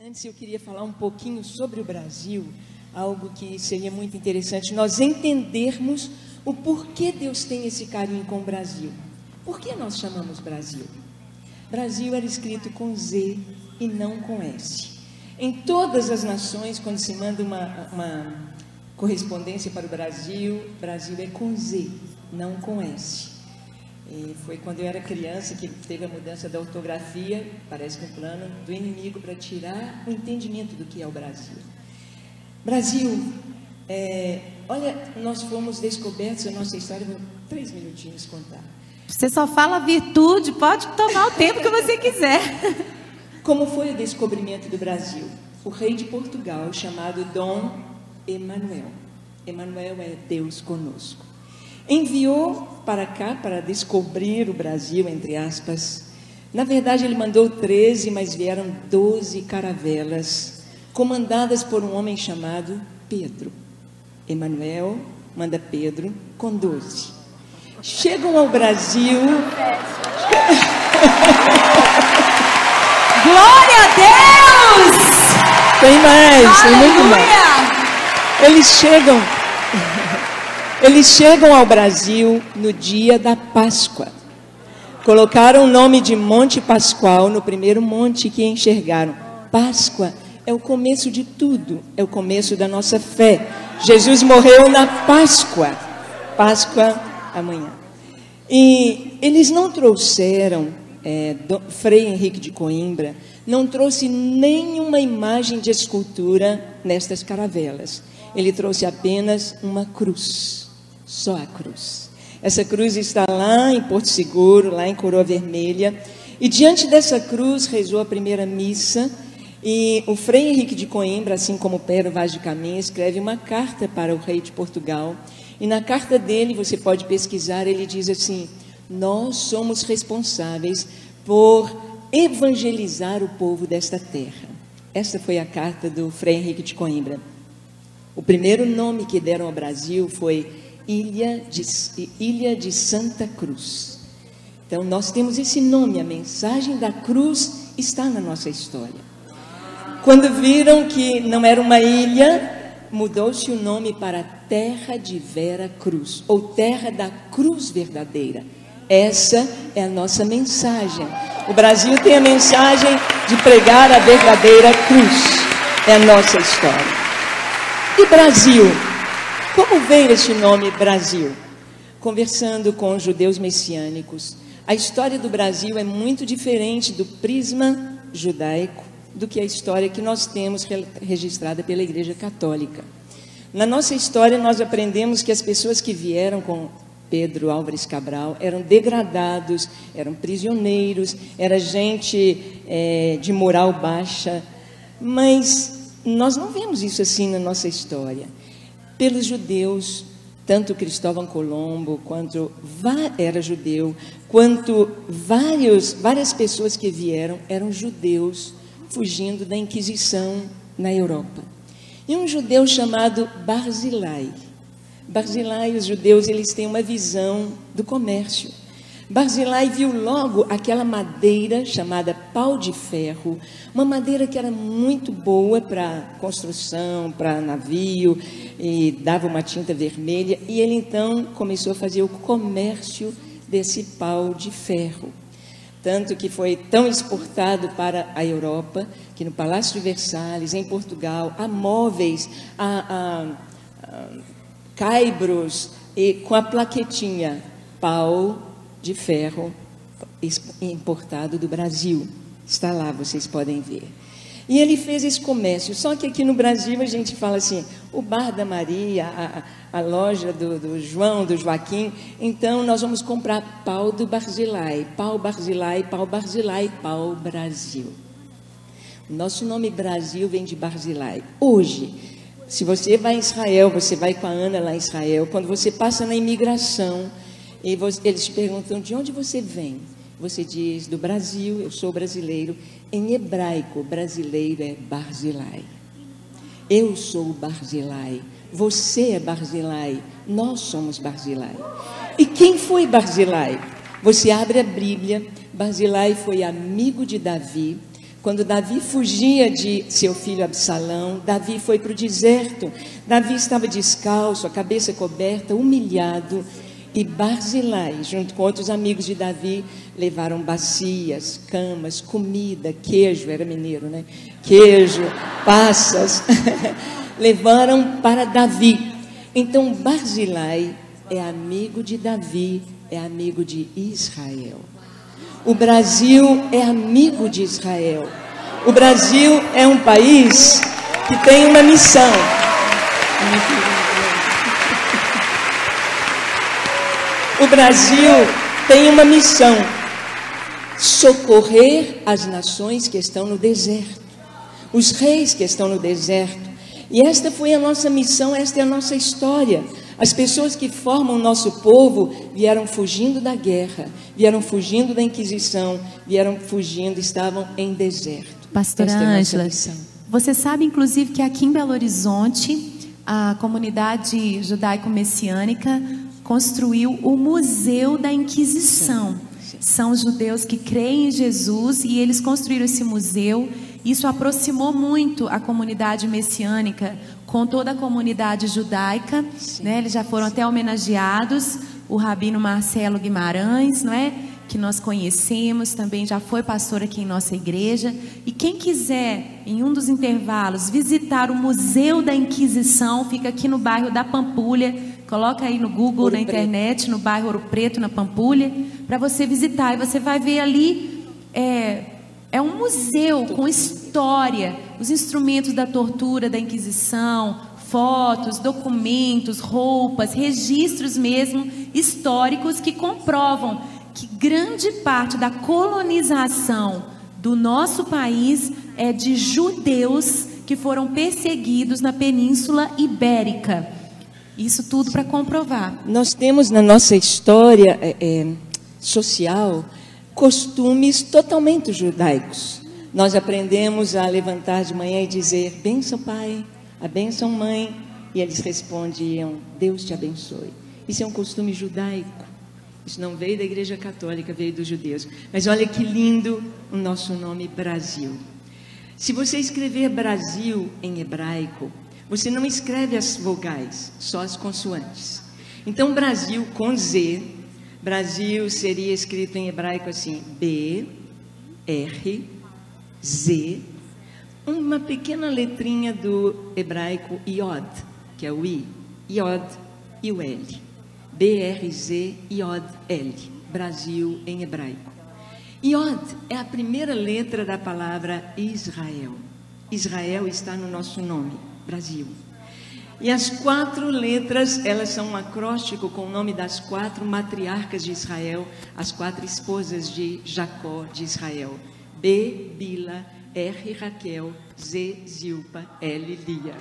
Antes eu queria falar um pouquinho sobre o Brasil, algo que seria muito interessante nós entendermos o porquê Deus tem esse carinho com o Brasil. Por que nós chamamos Brasil? Brasil era escrito com Z e não com S. Em todas as nações, quando se manda uma correspondência para o Brasil, Brasil é com Z, não com S. E foi quando eu era criança que teve a mudança da ortografia, parece que um plano do inimigo para tirar o entendimento do que é o Brasil. Brasil, olha, nós fomos descobertos, a nossa história, vou 3 minutinhos contar. Você só fala virtude, pode tomar o tempo que você quiser. Como foi o descobrimento do Brasil? O rei de Portugal, chamado Dom Emanuel. Emanuel é Deus conosco. Enviou para cá para descobrir o Brasil, entre aspas. Na verdade, ele mandou 13, mas vieram 12 caravelas, comandadas por um homem chamado Pedro. Emanuel manda Pedro com 12. Chegam ao Brasil. Glória a Deus! Tem mais, tem muito mais. Eles chegam ao Brasil no dia da Páscoa. Colocaram o nome de Monte Pascoal no primeiro monte que enxergaram. Páscoa é o começo de tudo, é o começo da nossa fé. Jesus morreu na Páscoa. Páscoa amanhã. E eles não trouxeram, Frei Henrique de Coimbra não trouxe nenhuma imagem de escultura nestas caravelas. Ele trouxe apenas uma cruz, só a cruz. Essa cruz está lá em Porto Seguro, lá em Coroa Vermelha. E diante dessa cruz rezou a primeira missa. E o Frei Henrique de Coimbra, assim como Pero Vaz de Caminha, escreve uma carta para o rei de Portugal. E na carta dele, você pode pesquisar, ele diz assim: nós somos responsáveis por evangelizar o povo desta terra. Essa foi a carta do Frei Henrique de Coimbra. O primeiro nome que deram ao Brasil foi Ilha de Santa Cruz. Então, nós temos esse nome, a mensagem da cruz está na nossa história. Quando viram que não era uma ilha, mudou-se o nome para Terra de Vera Cruz, ou Terra da Cruz Verdadeira. Essa é a nossa mensagem. O Brasil tem a mensagem de pregar a verdadeira cruz. É a nossa história. E Brasil? Como veio esse nome Brasil? Conversando com judeus messiânicos, a história do Brasil é muito diferente do prisma judaico do que a história que nós temos registrada pela Igreja Católica. Na nossa história, nós aprendemos que as pessoas que vieram com Pedro Álvares Cabral eram degradados, eram prisioneiros, era gente de moral baixa, mas nós não vemos isso assim na nossa história. Pelos judeus, tanto Cristóvão Colombo era judeu, quanto várias pessoas que vieram eram judeus fugindo da Inquisição na Europa. E um judeu chamado Barzilai. Barzilai, os judeus, eles têm uma visão do comércio. Barzilai viu logo aquela madeira chamada pau de ferro, uma madeira que era muito boa para construção, para navio, e dava uma tinta vermelha, e ele então começou a fazer o comércio desse pau de ferro. Tanto que foi tão exportado para a Europa, que no Palácio de Versalhes, em Portugal, há móveis, há caibros, e com a plaquetinha pau de ferro importado do Brasil. Está lá, vocês podem ver. E ele fez esse comércio, só que aqui no Brasil a gente fala assim, o bar da Maria, a loja do João, do Joaquim, então nós vamos comprar pau do Barzilai, pau Barzilai, pau Barzilai, pau Brasil. O nosso nome Brasil vem de Barzilai. Hoje, se você vai em Israel, você vai com a Ana lá em Israel, quando você passa na imigração, e eles te perguntam de onde você vem. Você diz do Brasil, eu sou brasileiro. Em hebraico, brasileiro é Barzilai. Eu sou Barzilai. Você é Barzilai. Nós somos Barzilai. E quem foi Barzilai? Você abre a Bíblia. Barzilai foi amigo de Davi, Quando Davi fugia de seu filho Absalão, Davi foi para o deserto. Davi estava descalço, a cabeça coberta, humilhado. E Barzilai, junto com outros amigos de Davi, levaram bacias, camas, comida, queijo, era mineiro, né? Queijo, passas, levaram para Davi. Então Barzilai é amigo de Davi, é amigo de Israel. O Brasil é amigo de Israel. O Brasil é um país que tem uma missão. O Brasil tem uma missão: socorrer as nações que estão no deserto, os reis que estão no deserto. E esta foi a nossa missão, esta é a nossa história. As pessoas que formam o nosso povo vieram fugindo da guerra, vieram fugindo da Inquisição, vieram fugindo, estavam em deserto. Pastora Ângela, você sabe inclusive que aqui em Belo Horizonte, a comunidade judaico-messiânica construiu o Museu da Inquisição. Sim. São judeus que creem em Jesus e eles construíram esse museu. Isso aproximou muito a comunidade messiânica com toda a comunidade judaica, né? Eles já foram até homenageados. O rabino Marcelo Guimarães, não é? Que nós conhecemos, também já foi pastor aqui em nossa igreja. E quem quiser, em um dos intervalos, visitar o Museu da Inquisição, fica aqui no bairro da Pampulha. Coloca aí no Google, na internet, no bairro Ouro Preto, na Pampulha, para você visitar. E você vai ver ali, é um museu com história, os instrumentos da tortura, da Inquisição, fotos, documentos, roupas, registros mesmo históricos que comprovam que grande parte da colonização do nosso país é de judeus que foram perseguidos na Península Ibérica. Isso tudo para comprovar. Nós temos na nossa história social costumes totalmente judaicos. Nós aprendemos a levantar de manhã e dizer: bênção pai, a bênção mãe, e eles respondiam: Deus te abençoe. Isso é um costume judaico. Isso não veio da Igreja Católica, veio dos judeus. Mas olha que lindo o nosso nome, Brasil. Se você escrever Brasil em hebraico, você não escreve as vogais, só as consoantes. Então, Brasil com Z, Brasil seria escrito em hebraico assim: B, R, Z, uma pequena letrinha do hebraico Iod, que é o I, Iod e o L. B-R-Z, Iod, L, Brasil em hebraico. Iod é a primeira letra da palavra Israel. Israel está no nosso nome, Brasil. E as 4 letras, elas são um acróstico com o nome das 4 matriarcas de Israel, as 4 esposas de Jacó de Israel. B, Bila, R, Raquel, Z, Zilpa, L, Lia.